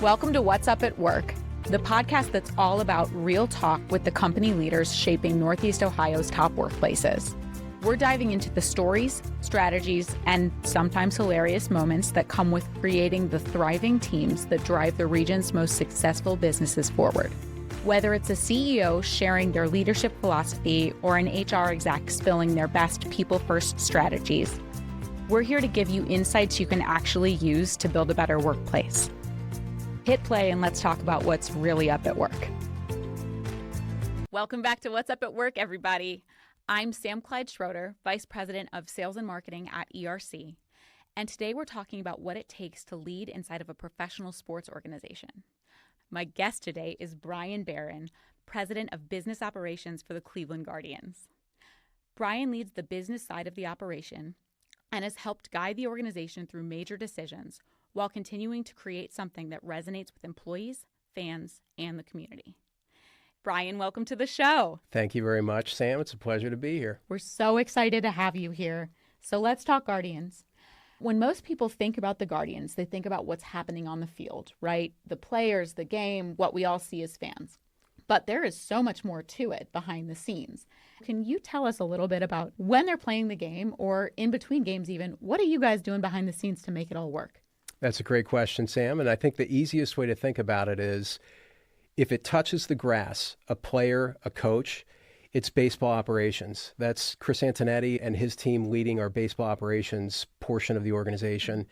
Welcome to What's Up at Work, the podcast that's all about real talk with the company leaders shaping Northeast Ohio's top workplaces. We're diving into the stories, strategies, and sometimes hilarious moments that come with creating the thriving teams that drive the region's most successful businesses forward. Whether it's a CEO sharing their leadership philosophy or an HR exec spilling their best people-first strategies, we're here to give you insights you can actually use to build a better workplace. Hit play and let's talk about what's really up at work. Welcome back to What's Up at Work, everybody. I'm Sam Clyde Schroeder, Vice President of Sales and Marketing at ERC. And today we're talking about what it takes to lead inside of a professional sports organization. My guest today is Brian Barren, President of Business Operations for the Cleveland Guardians. Brian leads the business side of the operation and has helped guide the organization through major decisions while continuing to create something that resonates with employees, fans, and the community. Brian, welcome to the show. Thank you very much, Sam. It's a pleasure to be here. We're so excited to have you here. So let's talk Guardians. When most people think about the Guardians, they think about what's happening on the field, right? The players, the game, what we all see as fans. But there is so much more to it behind the scenes. Can you tell us a little bit about when they're playing the game or in between games even, what are you guys doing behind the scenes to make it all work? That's a great question, Sam. And I think the easiest way to think about it is if it touches the grass, a player, a coach, it's baseball operations. That's Chris Antonetti and his team leading our baseball operations portion of the organization.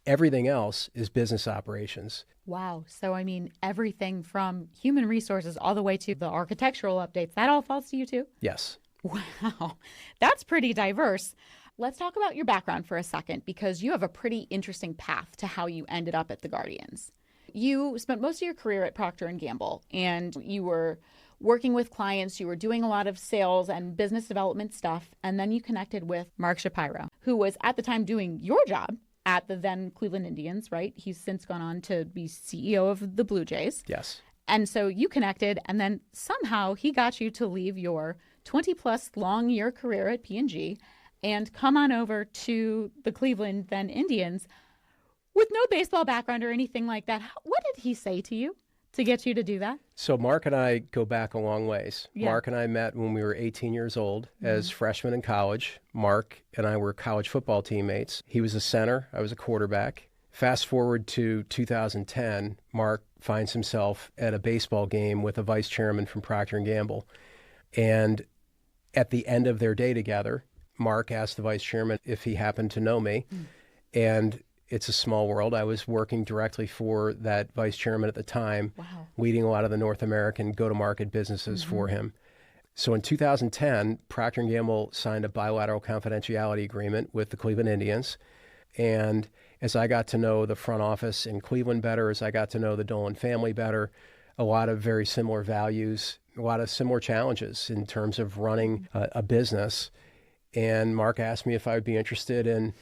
Everything else is business operations. Wow. So, I mean, everything from human resources all the way to the architectural updates, that all falls to you too? Yes. Wow. That's pretty diverse. Let's talk about your background for a second, because you have a pretty interesting path to how you ended up at the Guardians. You spent most of your career at Procter Gamble, and you were working with clients, you were doing a lot of sales and business development stuff, and then you connected with Mark Shapiro, who was at the time doing your job at the then Cleveland Indians, right? He's since gone on to be CEO of the Blue Jays. Yes. And so you connected, and then somehow he got you to leave your 20-plus long-year career at P&G and come on over to the Cleveland then Indians with no baseball background or anything like that. What did he say to you to get you to do that? So Mark and I go back a long ways. Yeah. Mark and I met when we were 18 years old as freshmen in college. Mark and I were college football teammates. He was a center. I was a quarterback. Fast forward to 2010, Mark finds himself at a baseball game with a vice chairman from Procter Gamble. And at the end of their day together, Mark asked the vice chairman if he happened to know me. And it's a small world. I was working directly for that vice chairman at the time, leading a lot of the North American go-to-market businesses for him. So in 2010, Procter Gamble signed a bilateral confidentiality agreement with the Cleveland Indians. And as I got to know the front office in Cleveland better, as I got to know the Dolan family better, a lot of very similar values, a lot of similar challenges in terms of running a business. And Mark asked me if I would be interested in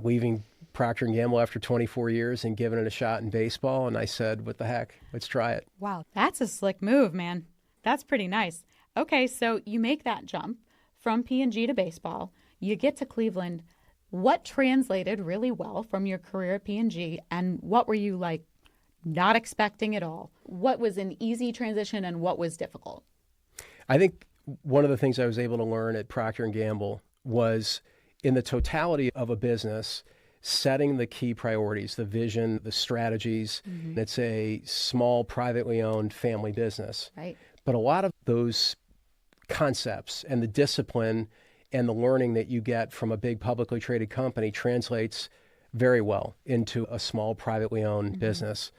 leaving Procter & Gamble after 24 years and giving it a shot in baseball. And I said, what the heck? Let's try it. Wow, that's a slick move, man. That's pretty nice. Okay, so you make that jump from P&G to baseball. You get to Cleveland. What translated really well from your career at P&G, and what were you like not expecting at all? What was an easy transition and what was difficult? I think one of the things I was able to learn at Procter & Gamble was in the totality of a business, setting the key priorities, the vision, the strategies. It's a small, privately owned family business. Right. But a lot of those concepts and the discipline and the learning that you get from a big publicly traded company translates very well into a small, privately owned business.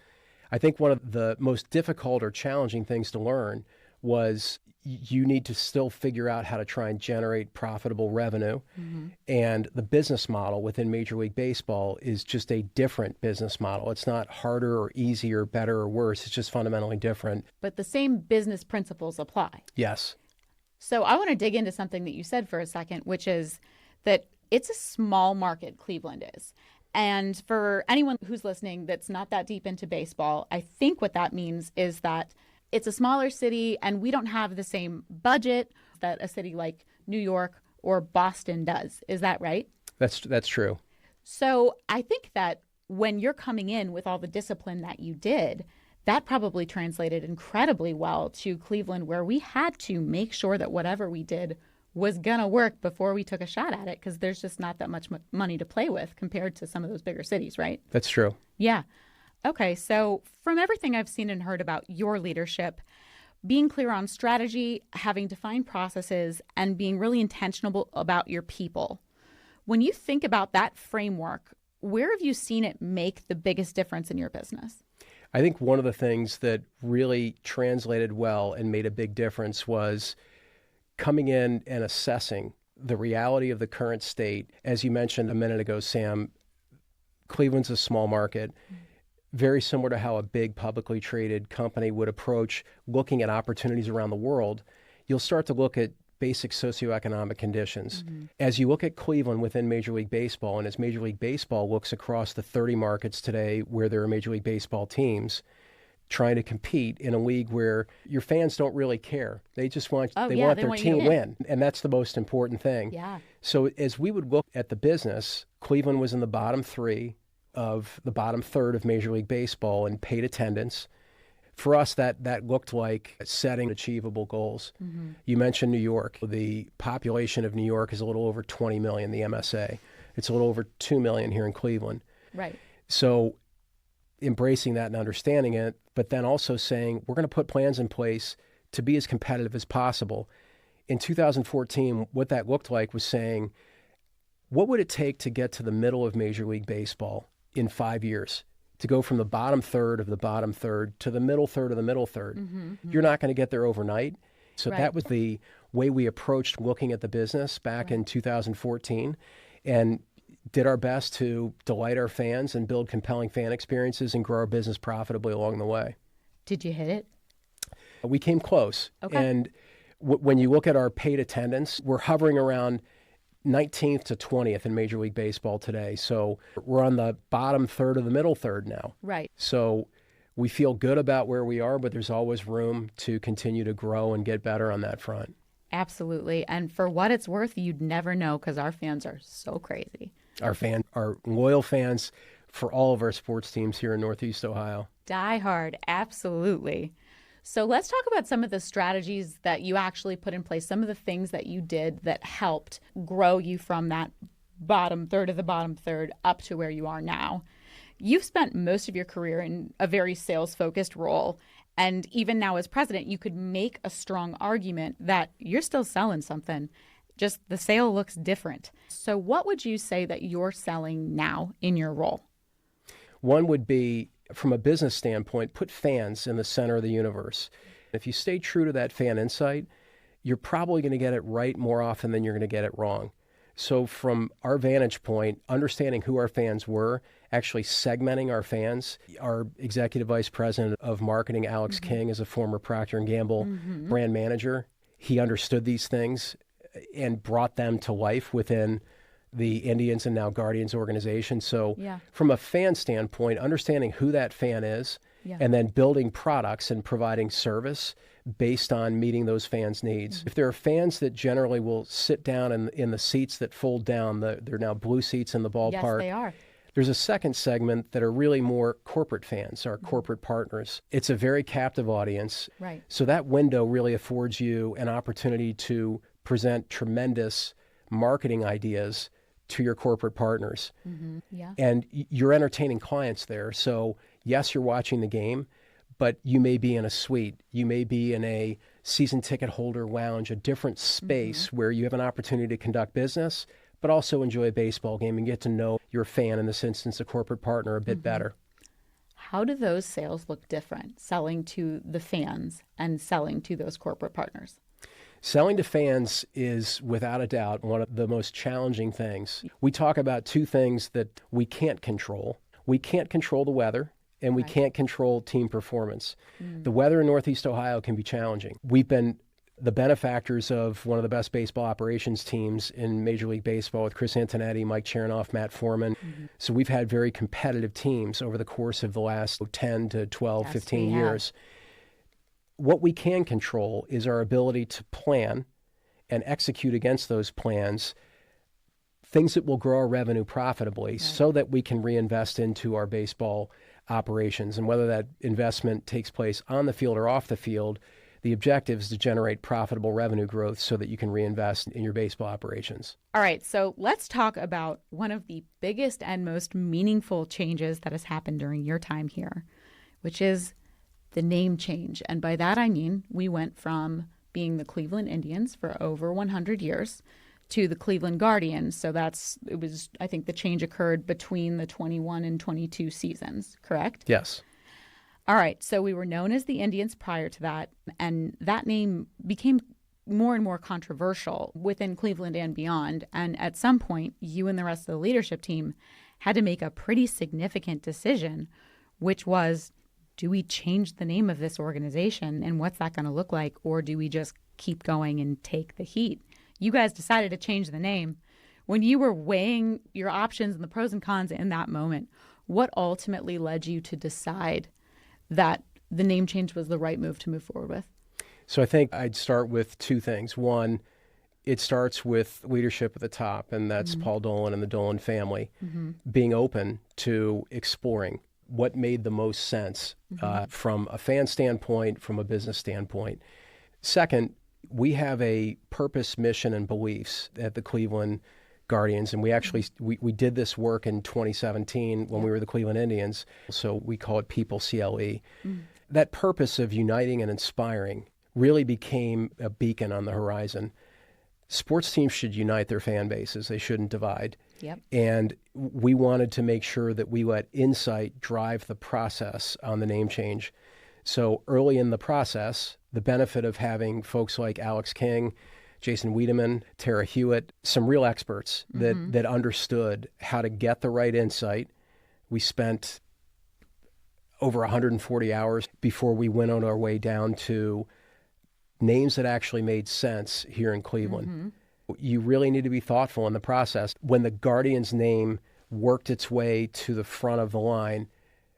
I think one of the most difficult or challenging things to learn was you need to still figure out how to try and generate profitable revenue. And the business model within Major League Baseball is just a different business model. It's not harder or easier, better or worse. It's just fundamentally different. But the same business principles apply. Yes. So I want to dig into something that you said for a second, which is that it's a small market, Cleveland is. And for anyone who's listening that's not that deep into baseball, I think what that means is that it's a smaller city and we don't have the same budget that a city like New York or Boston does. Is that right? That's true. So I think that when you're coming in with all the discipline that you did, that probably translated incredibly well to Cleveland, where we had to make sure that whatever we did was going to work before we took a shot at it, because there's just not that much money to play with compared to some of those bigger cities, right? That's true. Yeah. Okay, so from everything I've seen and heard about your leadership, being clear on strategy, having defined processes, and being really intentional about your people, when you think about that framework, where have you seen it make the biggest difference in your business? I think one of the things that really translated well and made a big difference was coming in and assessing the reality of the current state. As you mentioned a minute ago, Sam, Cleveland's a small market, very similar to how a big publicly traded company would approach looking at opportunities around the world. You'll start to look at basic socioeconomic conditions. As you look at Cleveland within Major League Baseball, and as Major League Baseball looks across the 30 markets today where there are Major League Baseball teams trying to compete in a league where your fans don't really care. They just want they want their team to win, and that's the most important thing. Yeah. So as we would look at the business, Cleveland was in the bottom 3 of the bottom third of Major League Baseball in paid attendance. For us, that looked like setting achievable goals. You mentioned New York. The population of New York is a little over 20 million, the MSA. It's a little over 2 million here in Cleveland. Right. So embracing that and understanding it, but then also saying we're going to put plans in place to be as competitive as possible. In 2014, what that looked like was saying, what would it take to get to the middle of Major League Baseball in 5 years? To go from the bottom third of the bottom third to the middle third of the middle third. You're not going to get there overnight. So that was the way we approached looking at the business back in 2014, and did our best to delight our fans and build compelling fan experiences and grow our business profitably along the way. Did you hit it? We came close. Okay. And when you look at our paid attendance, we're hovering around 19th to 20th in Major League Baseball today. So we're on the bottom third of the middle third now. Right. So we feel good about where we are, but there's always room to continue to grow and get better on that front. Absolutely. And for what it's worth, you'd never know, because our fans are so crazy. Our loyal fans for all of our sports teams here in Northeast Ohio. Die hard. Absolutely. So let's talk about some of the strategies that you actually put in place, some of the things that you did that helped grow you from that bottom third of the bottom third up to where you are now. You've spent most of your career in a very sales-focused role. And even now as president, you could make a strong argument that you're still selling something. Just the sale looks different. So what would you say that you're selling now in your role? One would be, from a business standpoint, put fans in the center of the universe. If you stay true to that fan insight, you're probably going to get it right more often than you're going to get it wrong. So from our vantage point, understanding who our fans were, actually segmenting our fans. Our executive vice president of marketing, Alex King, is a former Procter Gamble brand manager. He understood these things and brought them to life within the Indians and now Guardians organization. So from a fan standpoint, understanding who that fan is and then building products and providing service based on meeting those fans' needs. If there are fans that generally will sit down in the seats that fold down, they're now blue seats in the ballpark. Yes, they are. There's a second segment that are really more corporate fans, our corporate partners. It's a very captive audience. Right. So that window really affords you an opportunity to present tremendous marketing ideas to your corporate partners. And you're entertaining clients there. So yes, you're watching the game, but you may be in a suite. You may be in a season ticket holder lounge, a different space where you have an opportunity to conduct business, but also enjoy a baseball game and get to know your fan, in this instance, a corporate partner, a bit better. How do those sales look different, selling to the fans and selling to those corporate partners? Selling to fans is, without a doubt, one of the most challenging things. We talk about two things that we can't control. We can't control the weather, and we can't control team performance. The weather in Northeast Ohio can be challenging. We've been the benefactors of one of the best baseball operations teams in Major League Baseball with Chris Antonetti, Mike Chernoff, Matt Foreman. So we've had very competitive teams over the course of the last 10 to 12, 15 years. What we can control is our ability to plan and execute against those plans things that will grow our revenue profitably so that we can reinvest into our baseball operations. And whether that investment takes place on the field or off the field, the objective is to generate profitable revenue growth so that you can reinvest in your baseball operations. All right, so let's talk about one of the biggest and most meaningful changes that has happened during your time here, which is the name change. And by that I mean we went from being the Cleveland Indians for over 100 years to the Cleveland Guardians. So I think the change occurred between the 21 and 22 seasons, correct? Yes. All right, so we were known as the Indians prior to that, and that name became more and more controversial within Cleveland and beyond. And at some point, you and the rest of the leadership team had to make a pretty significant decision, which was, do we change the name of this organization and what's that going to look like, or do we just keep going and take the heat? You guys decided to change the name. When you were weighing your options and the pros and cons in that moment, what ultimately led you to decide that the name change was the right move to move forward with? So I think I'd start with two things. One, it starts with leadership at the top, and that's Paul Dolan and the Dolan family, being open to exploring what made the most sense from a fan standpoint, from a business standpoint. Second, we have a purpose, mission, and beliefs at the Cleveland Guardians, and we actually we did this work in 2017 when we were the Cleveland Indians, so we call it People CLE. That purpose of uniting and inspiring really became a beacon on the horizon. Sports teams should unite their fan bases. They shouldn't divide. Yep. And we wanted to make sure that we let insight drive the process on the name change. So early in the process, the benefit of having folks like Alex King, Jason Wiedemann, Tara Hewitt, some real experts that understood how to get the right insight. We spent over 140 hours before we went on our way down to names that actually made sense here in Cleveland. You really need to be thoughtful in the process. When the Guardians name worked its way to the front of the line,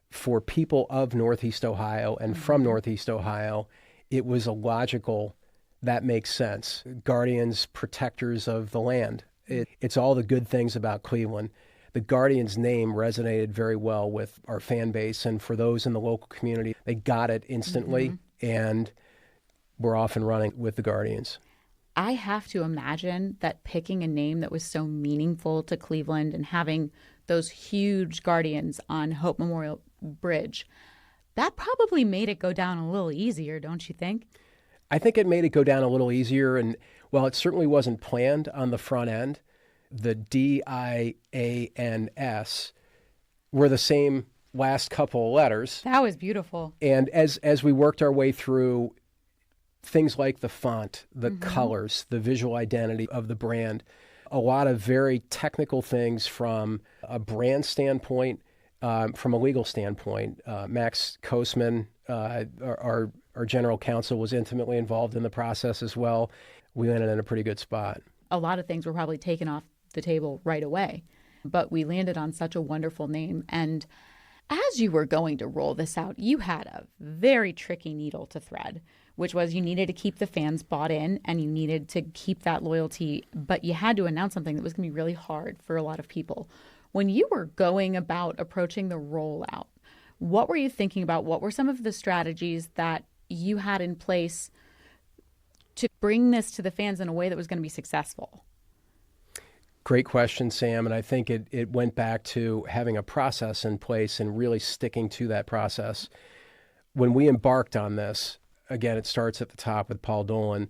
for people of Northeast Ohio and from Northeast Ohio, it was a logical, that makes sense. Guardians, protectors of the land. It's all the good things about Cleveland. The Guardians name resonated very well with our fan base, and for those in the local community, they got it instantly, and we're off and running with the Guardians. I have to imagine that picking a name that was so meaningful to Cleveland and having those huge Guardians on Hope Memorial Bridge, that probably made it go down a little easier, don't you think? I think it made it go down a little easier, and while it certainly wasn't planned on the front end, the DIANS were the same last couple of letters. That was beautiful. And as we worked our way through things like the font, the colors, the visual identity of the brand, a lot of very technical things from a brand standpoint, from a legal standpoint. Max Kosman, our general counsel, was intimately involved in the process as well. We landed in a pretty good spot. A lot of things were probably taken off the table right away, but we landed on such a wonderful name. And as you were going to roll this out, you had a very tricky needle to thread, which was you needed to keep the fans bought in and you needed to keep that loyalty, but you had to announce something that was going to be really hard for a lot of people. When you were going about approaching the rollout, what were you thinking about? What were some of the strategies that you had in place to bring this to the fans in a way that was going to be successful? Great question, Sam. And I think it went back to having a process in place and really sticking to that process. When we embarked on this, again, it starts at the top with Paul Dolan,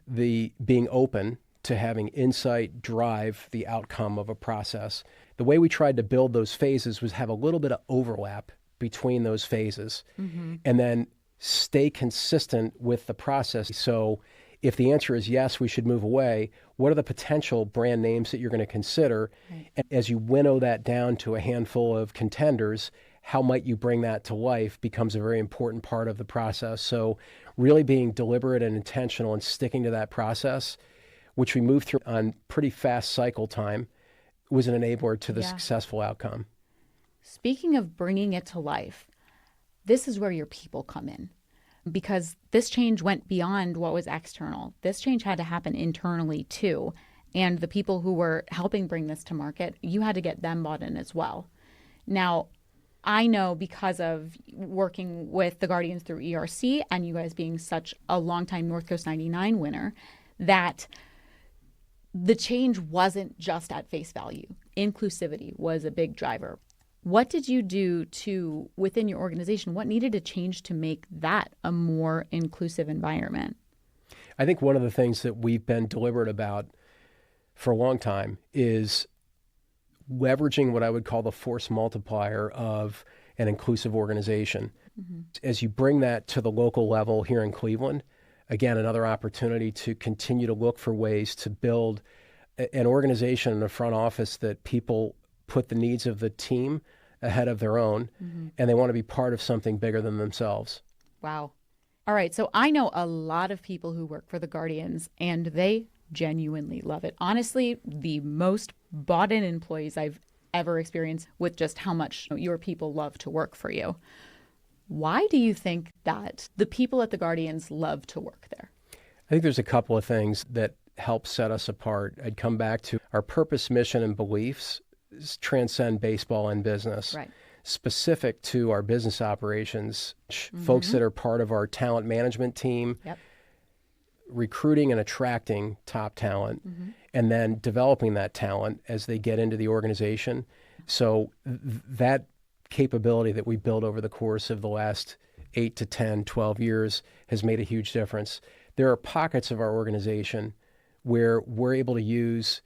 the being open to having insight drive the outcome of a process. The way we tried to build those phases was have a little bit of overlap between those phases and then stay consistent with the process. So if the answer is yes, we should move away, what are the potential brand names that you're going to consider? Right. And as you winnow that down to a handful of contenders, how might you bring that to life becomes a very important part of the process. So really being deliberate and intentional and sticking to that process, which we moved through on pretty fast cycle time, was an enabler to the successful outcome. Speaking of bringing it to life, this is where your people come in. Because this change went beyond what was external. This change had to happen internally too. and the people who were helping bring this to market, you had to get them bought in as well. Now, I know because of working with the Guardians through ERC and you guys being such a longtime North Coast 99 winner, that the change wasn't just at face value. Inclusivity was a big driver. What did you do to, within your organization, what needed to change to make that a more inclusive environment? I think one of the things that we've been deliberate about for a long time is leveraging what I would call the force multiplier of an inclusive organization. Mm-hmm. As you bring that to the local level here in Cleveland, again, another opportunity to continue to look for ways to build an organization in the front office that people put the needs of the team ahead of their own, and they want to be part of something bigger than themselves. Wow. All right. So I know a lot of people who work for the Guardians, and they genuinely love it. Honestly, the most bought-in employees I've ever experienced with just how much your people love to work for you. Why do you think that the people at the Guardians love to work there? I think there's a couple of things that help set us apart. I'd come back to our purpose, mission, and beliefs transcend baseball and business. Right. Specific to our business operations, folks that are part of our talent management team, recruiting and attracting top talent, and then developing that talent as they get into the organization. So that capability that we built over the course of the last 8 to 10, 12 years has made a huge difference. There are pockets of our organization where we're able to use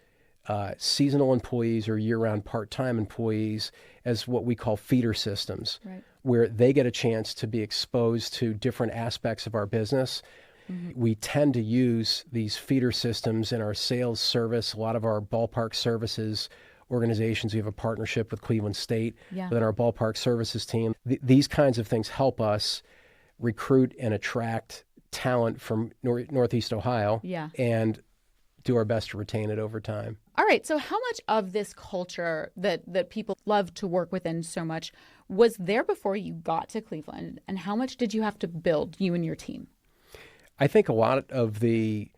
seasonal employees or year-round part-time employees as what we call feeder systems, where they get a chance to be exposed to different aspects of our business. We tend to use these feeder systems in our sales service. A lot of our ballpark services organizations, we have a partnership with Cleveland State within our ballpark services team. These kinds of things help us recruit and attract talent from Northeast Ohio and do our best to retain it over time. All right. So how much of this culture that people love to work within so much was there before you got to Cleveland? And how much did you have to build, you and your team? I think a lot of the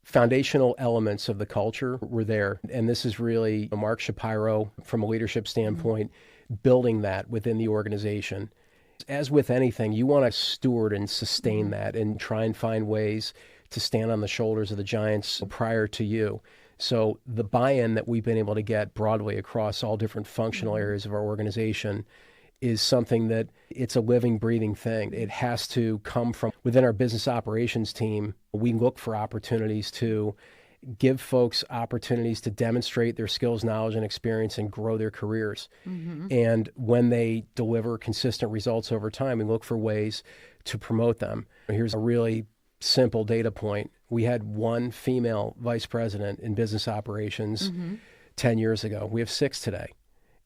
foundational elements of the culture were there. And this is really Mark Shapiro, from a leadership standpoint, building that within the organization. As with anything, you want to steward and sustain that and try and find ways to stand on the shoulders of the giants prior to you. So the buy-in that we've been able to get broadly across all different functional areas of our organization is something that it's a living, breathing thing. It has to come from within our business operations team. We look for opportunities to give folks opportunities to demonstrate their skills, knowledge, and experience and grow their careers. And when they deliver consistent results over time, we look for ways to promote them. Here's a really simple data point. We had one female vice president in business operations 10 years ago. We have 6 today.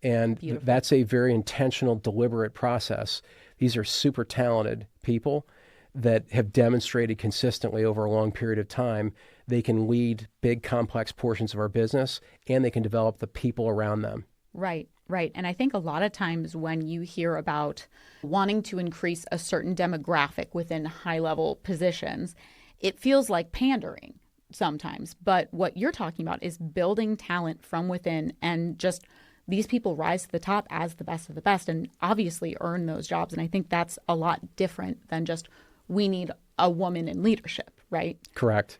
And that's a very intentional, deliberate process. These are super talented people that have demonstrated consistently over a long period of time they can lead big, complex portions of our business, and they can develop the people around them. Right. And I think a lot of times when you hear about wanting to increase a certain demographic within high-level positions, it feels like pandering sometimes. But what you're talking about is building talent from within, and just these people rise to the top as the best of the best and obviously earn those jobs. And I think that's a lot different than just we need a woman in leadership, right? Correct.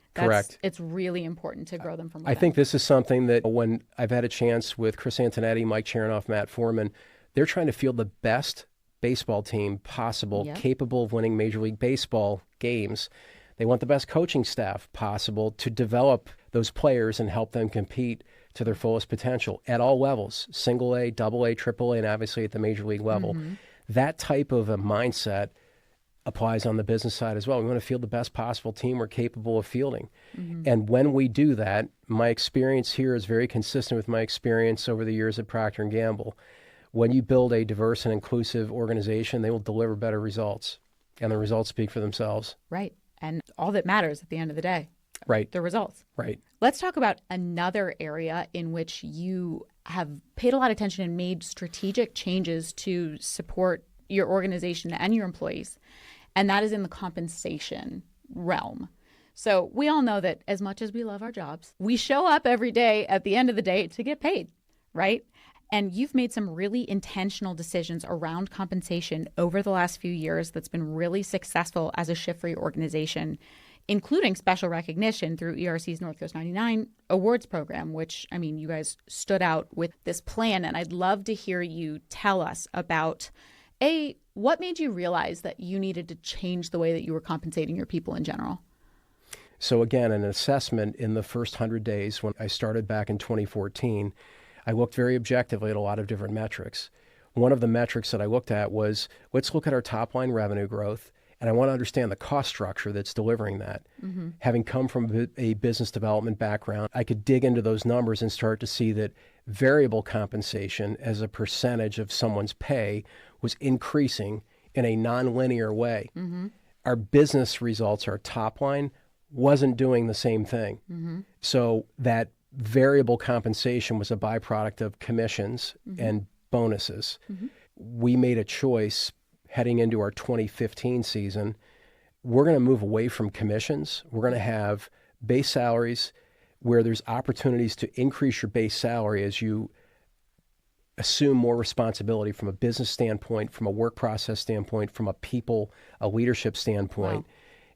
It's really important to grow them from within. I think this is something that when I've had a chance with Chris Antonetti, Mike Chernoff, Matt Foreman, they're trying to field the best baseball team possible, capable of winning Major League Baseball games. They want the best coaching staff possible to develop those players and help them compete to their fullest potential at all levels, single A, double A, triple A, and obviously at the major league level. That type of a mindset applies on the business side as well. We want to field the best possible team we're capable of fielding. And when we do that, my experience here is very consistent with my experience over the years at Procter Gamble. When you build a diverse and inclusive organization, they will deliver better results, and the results speak for themselves. Right. And all that matters at the end of the day. Right. The results. Right. Let's talk about another area in which you have paid a lot of attention and made strategic changes to support your organization and your employees, and that is in the compensation realm. So we all know that as much as we love our jobs, we show up every day at the end of the day to get paid, right? And you've made some really intentional decisions around compensation over the last few years that's been really successful as a shift-free organization, including special recognition through ERC's North Coast 99 Awards program, which, I mean, you guys stood out with this plan. And I'd love to hear you tell us about, what made you realize that you needed to change the way that you were compensating your people in general? So again, an assessment in the first 100 days when I started back in 2014, I looked very objectively at a lot of different metrics. One of the metrics that I looked at was, let's look at our top line revenue growth, and I want to understand the cost structure that's delivering that. Mm-hmm. Having come from a business development background, I could dig into those numbers and start to see that variable compensation as a percentage of someone's pay was increasing in a nonlinear way. Mm-hmm. Our business results, our top line, wasn't doing the same thing. Mm-hmm. So that variable compensation was a byproduct of commissions and bonuses. Mm-hmm. We made a choice heading into our 2015 season. We're going to move away from commissions. We're going to have base salaries where there's opportunities to increase your base salary as you assume more responsibility from a business standpoint, from a work process standpoint, from a leadership standpoint. Wow.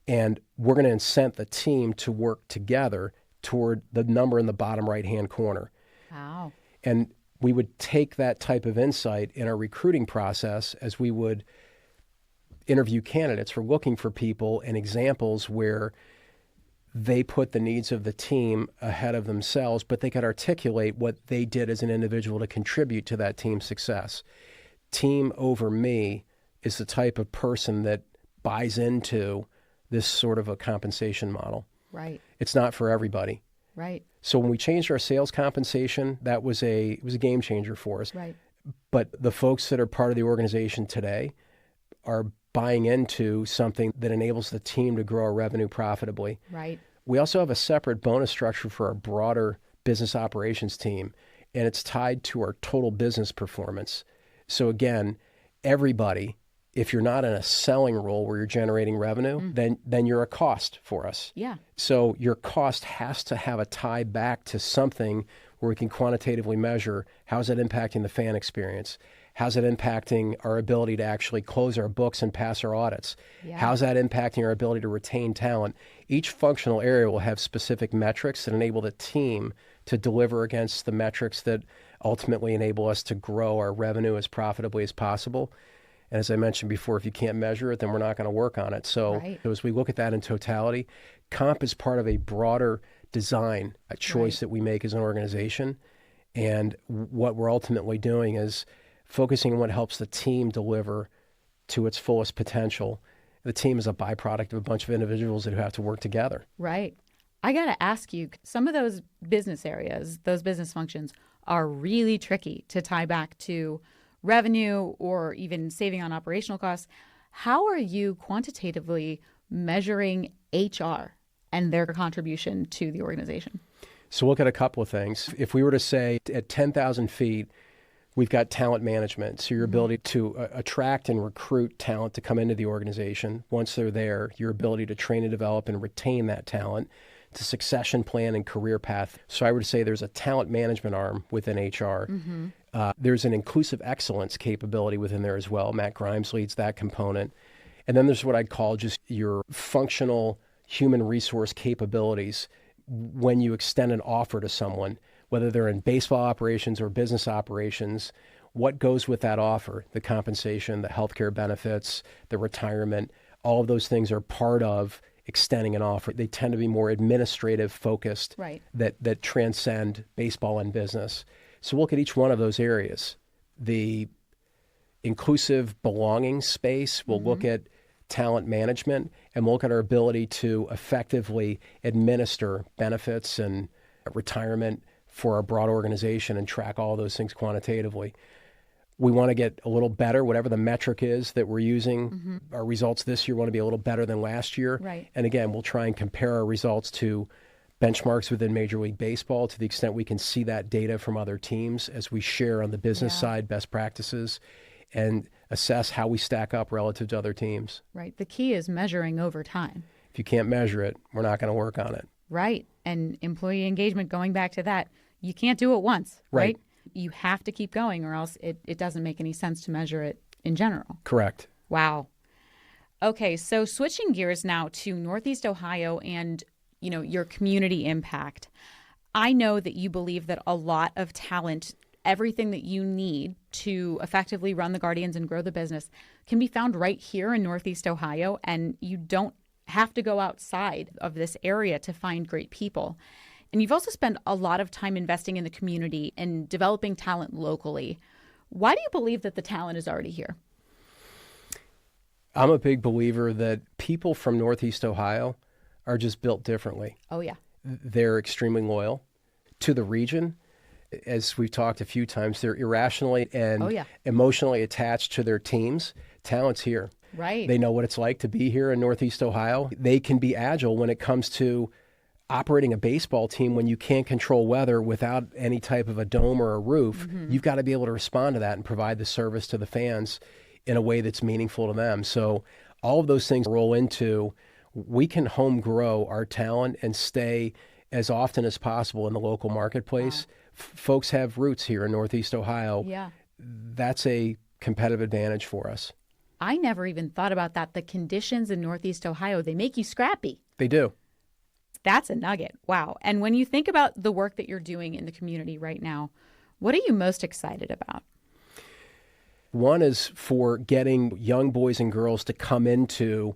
And we're going to incent the team to work together toward the number in the bottom right-hand corner. Wow. And we would take that type of insight in our recruiting process as we would interview candidates. We're looking for people and examples where they put the needs of the team ahead of themselves, but they could articulate what they did as an individual to contribute to that team's success. Team over me is the type of person that buys into this sort of a compensation model. Right. It's not for everybody. Right. So when we changed our sales compensation, it was a game changer for us. Right. But the folks that are part of the organization today are buying into something that enables the team to grow our revenue profitably. Right. We also have a separate bonus structure for our broader business operations team, and it's tied to our total business performance. So again, everybody, if you're not in a selling role where you're generating revenue, then you're a cost for us. Yeah. So your cost has to have a tie back to something where we can quantitatively measure how's that impacting the fan experience. How's it impacting our ability to actually close our books and pass our audits? Yeah. How's that impacting our ability to retain talent? Each functional area will have specific metrics that enable the team to deliver against the metrics that ultimately enable us to grow our revenue as profitably as possible. And as I mentioned before, if you can't measure it, then we're not going to work on it. So as we look at that in totality, comp is part of a broader design, a choice that we make as an organization. And what we're ultimately doing is focusing on what helps the team deliver to its fullest potential. The team is a byproduct of a bunch of individuals that have to work together. Right. I got to ask you, some of those business areas, those business functions are really tricky to tie back to revenue or even saving on operational costs. How are you quantitatively measuring HR and their contribution to the organization? So look at a couple of things. If we were to say at 10,000 feet, we've got talent management. So your ability to attract and recruit talent to come into the organization. Once they're there, your ability to train and develop and retain that talent, to succession plan and career path. So I would say there's a talent management arm within HR. There's an inclusive excellence capability within there as well. Matt Grimes leads that component. And then there's what I'd call just your functional human resource capabilities when you extend an offer to someone, whether they're in baseball operations or business operations. What goes with that offer? The compensation, the healthcare benefits, the retirement, all of those things are part of extending an offer. They tend to be more administrative focused, that transcend baseball and business. So look at each one of those areas. The inclusive belonging space, we'll look at talent management, and we'll look at our ability to effectively administer benefits and retirement for our broad organization and track all those things quantitatively. We want to get a little better, whatever the metric is that we're using. Our results this year want to be a little better than last year. Right. And again, we'll try and compare our results to benchmarks within Major League Baseball to the extent we can see that data from other teams as we share on the business side best practices and assess how we stack up relative to other teams. Right. The key is measuring over time. If you can't measure it, we're not going to work on it. Right. And employee engagement, going back to that, you can't do it once, right? You have to keep going or else it doesn't make any sense to measure it in general. Correct. Wow. Okay, so switching gears now to Northeast Ohio and, your community impact. I know that you believe that a lot of talent, everything that you need to effectively run the Guardians and grow the business can be found right here in Northeast Ohio, and you don't have to go outside of this area to find great people. And you've also spent a lot of time investing in the community and developing talent locally. Why do you believe that the talent is already here? I'm a big believer that people from Northeast Ohio are just built differently. Oh, yeah. They're extremely loyal to the region. As we've talked a few times, they're irrationally and emotionally attached to their teams. Talent's here. Right. They know what it's like to be here in Northeast Ohio. They can be agile when it comes to operating a baseball team when you can't control weather without any type of a dome or a roof. Mm-hmm. You've got to be able to respond to that and provide the service to the fans in a way that's meaningful to them. So all of those things roll into, we can home grow our talent and stay as often as possible in the local marketplace. Wow. Folks have roots here in Northeast Ohio. Yeah. That's a competitive advantage for us. I never even thought about that. The conditions in Northeast Ohio, they make you scrappy. They do. That's a nugget. Wow. And when you think about the work that you're doing in the community right now, what are you most excited about? One is for getting young boys and girls to come into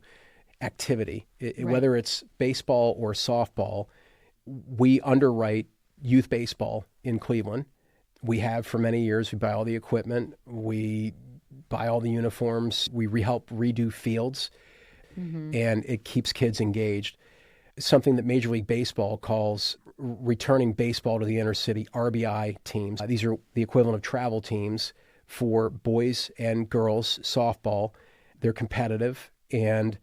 activity, whether it's baseball or softball. We underwrite youth baseball in Cleveland. We have for many years. We buy all the equipment. We buy all the uniforms. We help redo fields, and it keeps kids engaged. Something that Major League Baseball calls returning baseball to the inner city, RBI teams. These are the equivalent of travel teams for boys and girls softball. They're competitive, and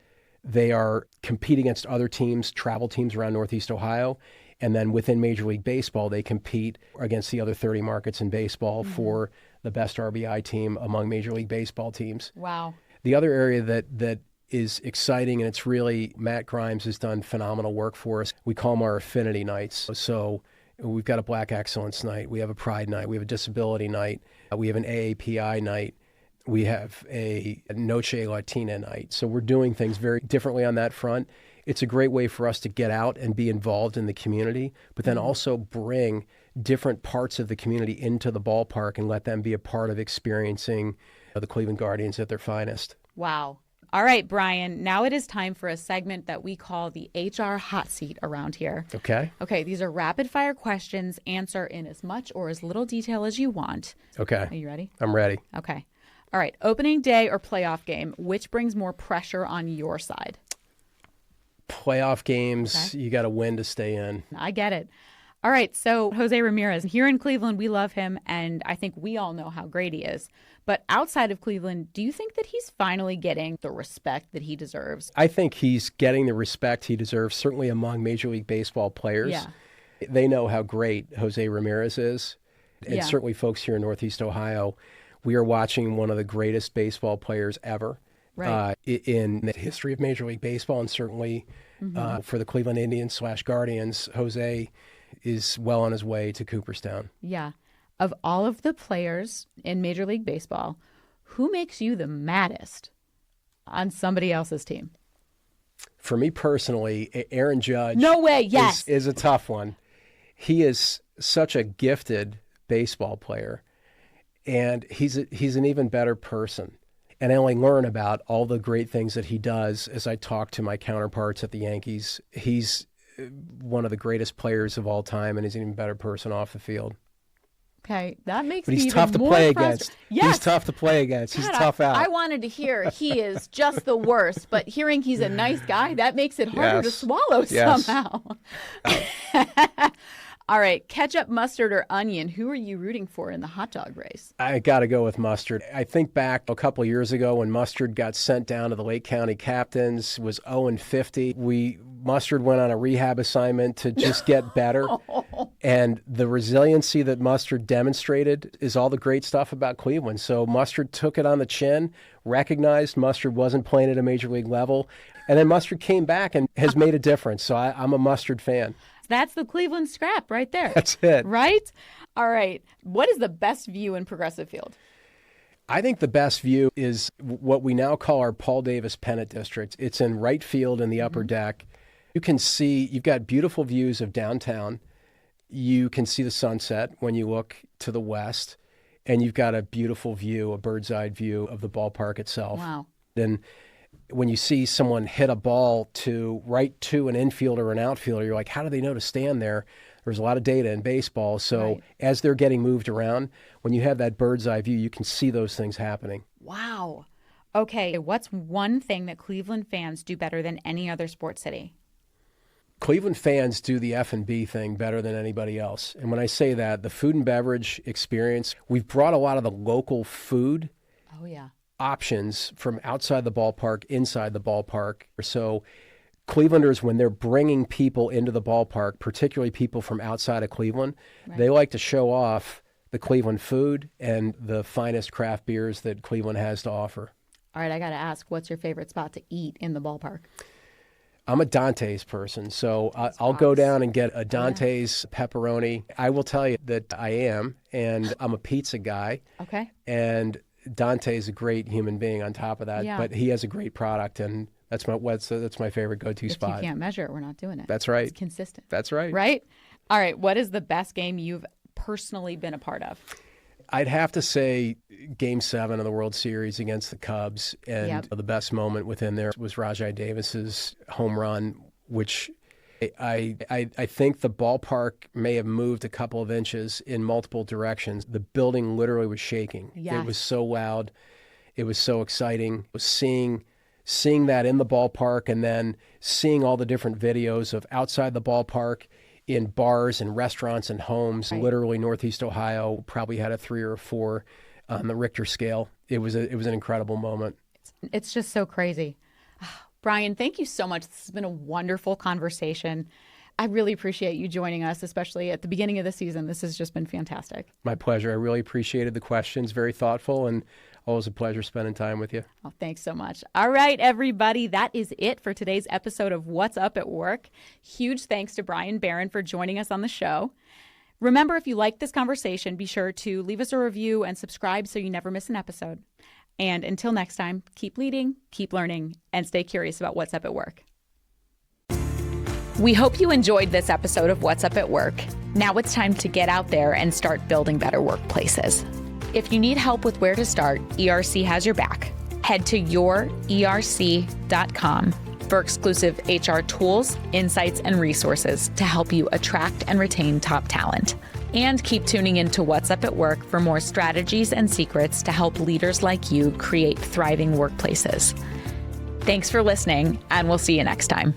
they are competing against other teams, travel teams around Northeast Ohio. And then within Major League Baseball, they compete against the other 30 markets in baseball for the best RBI team among Major League Baseball teams. Wow. The other area that is exciting, and it's really, Matt Grimes has done phenomenal work for us. We call them our affinity nights. So we've got a Black Excellence night. We have a Pride night. We have a Disability night. We have an AAPI night. We have a Noche Latina night. So we're doing things very differently on that front. It's a great way for us to get out and be involved in the community, but then also bring different parts of the community into the ballpark and let them be a part of experiencing the Cleveland Guardians at their finest. Wow. All right, Brian, now it is time for a segment that we call the HR hot seat around here. Okay. Okay, these are rapid fire questions. Answer in as much or as little detail as you want. Okay. Are you ready? I'm ready. Okay. All right, opening day or playoff game, which brings more pressure on your side? Playoff games, Okay. You got to win to stay in. I get it. All right, so Jose Ramirez, here in Cleveland, we love him, and I think we all know how great he is. But outside of Cleveland, do you think that he's finally getting the respect that he deserves? I think he's getting the respect he deserves, certainly among Major League Baseball players. Yeah. They know how great Jose Ramirez is. And certainly folks here in Northeast Ohio, we are watching one of the greatest baseball players ever. Right. In the history of Major League Baseball, and certainly for the Cleveland Indians / Guardians, Jose is well on his way to Cooperstown. Yeah. Of all of the players in Major League Baseball, who makes you the maddest on somebody else's team? For me personally, Aaron Judge No way, yes. is a tough one. He is such a gifted baseball player, and he's an even better person. And I only learn about all the great things that he does as I talk to my counterparts at the Yankees. He's one of the greatest players of all time, and he's an even better person off the field. Okay, that makes But me he's even tough to more play frustrated. against. Yes. He's tough to play against. He's God, tough out. I wanted to hear he is just the worst, but hearing he's a nice guy, that makes it harder to swallow somehow. All right, ketchup, mustard, or onion, who are you rooting for in the hot dog race? I got to go with Mustard. I think back a couple of years ago when Mustard got sent down to the Lake County Captains, was 0-50. Mustard went on a rehab assignment to just get better. And the resiliency that Mustard demonstrated is all the great stuff about Cleveland. So Mustard took it on the chin, recognized Mustard wasn't playing at a major league level, and then Mustard came back and has made a difference. So I'm a Mustard fan. That's the Cleveland scrap right there. That's it. Right? All right. What is the best view in Progressive Field? I think the best view is what we now call our Paul Davis Pennant District. It's in right field in the upper deck. You can see, you've got beautiful views of downtown. You can see the sunset when you look to the west, and you've got a beautiful view, a bird's eye view of the ballpark itself. Wow. Then when you see someone hit a ball right to an infielder or an outfielder, you're like, how do they know to stand there? There's a lot of data in baseball. So as they're getting moved around, when you have that bird's eye view, you can see those things happening. Wow. Okay, what's one thing that Cleveland fans do better than any other sports city? Cleveland fans do the F&B thing better than anybody else. And when I say that, the food and beverage experience, we've brought a lot of the local food options from outside the ballpark, inside the ballpark. So Clevelanders, when they're bringing people into the ballpark, particularly people from outside of Cleveland, they like to show off the Cleveland food and the finest craft beers that Cleveland has to offer. All right, I got to ask, what's your favorite spot to eat in the ballpark? I'm a Dante's person, so I'll go down and get a Dante's pepperoni. I will tell you that I am, and I'm a pizza guy. Okay. And Dante's a great human being on top of that, but he has a great product, and that's my favorite go-to spot. If you can't measure it, we're not doing it. That's right. It's consistent. That's right. Right? All right, what is the best game you've personally been a part of? I'd have to say Game 7 of the World Series against the Cubs, and the best moment within there was Rajai Davis's home run, which I think the ballpark may have moved a couple of inches in multiple directions. The building literally was shaking. Yes. It was so loud. It was so exciting. It was seeing that in the ballpark, and then seeing all the different videos of outside the ballpark in bars and restaurants and homes. Literally Northeast Ohio probably had a 3 or a 4 on the Richter scale. It was an incredible moment. It's just so crazy. Brian, thank you so much. This has been a wonderful conversation. I really appreciate you joining us, especially at the beginning of the season. This has just been fantastic. My pleasure. I really appreciated the questions. Very thoughtful, and always a pleasure spending time with you. Oh, thanks so much. All right, everybody. That is it for today's episode of What's Up at Work. Huge thanks to Brian Barren for joining us on the show. Remember, if you like this conversation, be sure to leave us a review and subscribe so you never miss an episode. And until next time, keep leading, keep learning, and stay curious about what's up at work. We hope you enjoyed this episode of What's Up at Work. Now it's time to get out there and start building better workplaces. If you need help with where to start, ERC has your back. Head to yourerc.com for exclusive HR tools, insights, and resources to help you attract and retain top talent. And keep tuning into What's Up at Work for more strategies and secrets to help leaders like you create thriving workplaces. Thanks for listening, and we'll see you next time.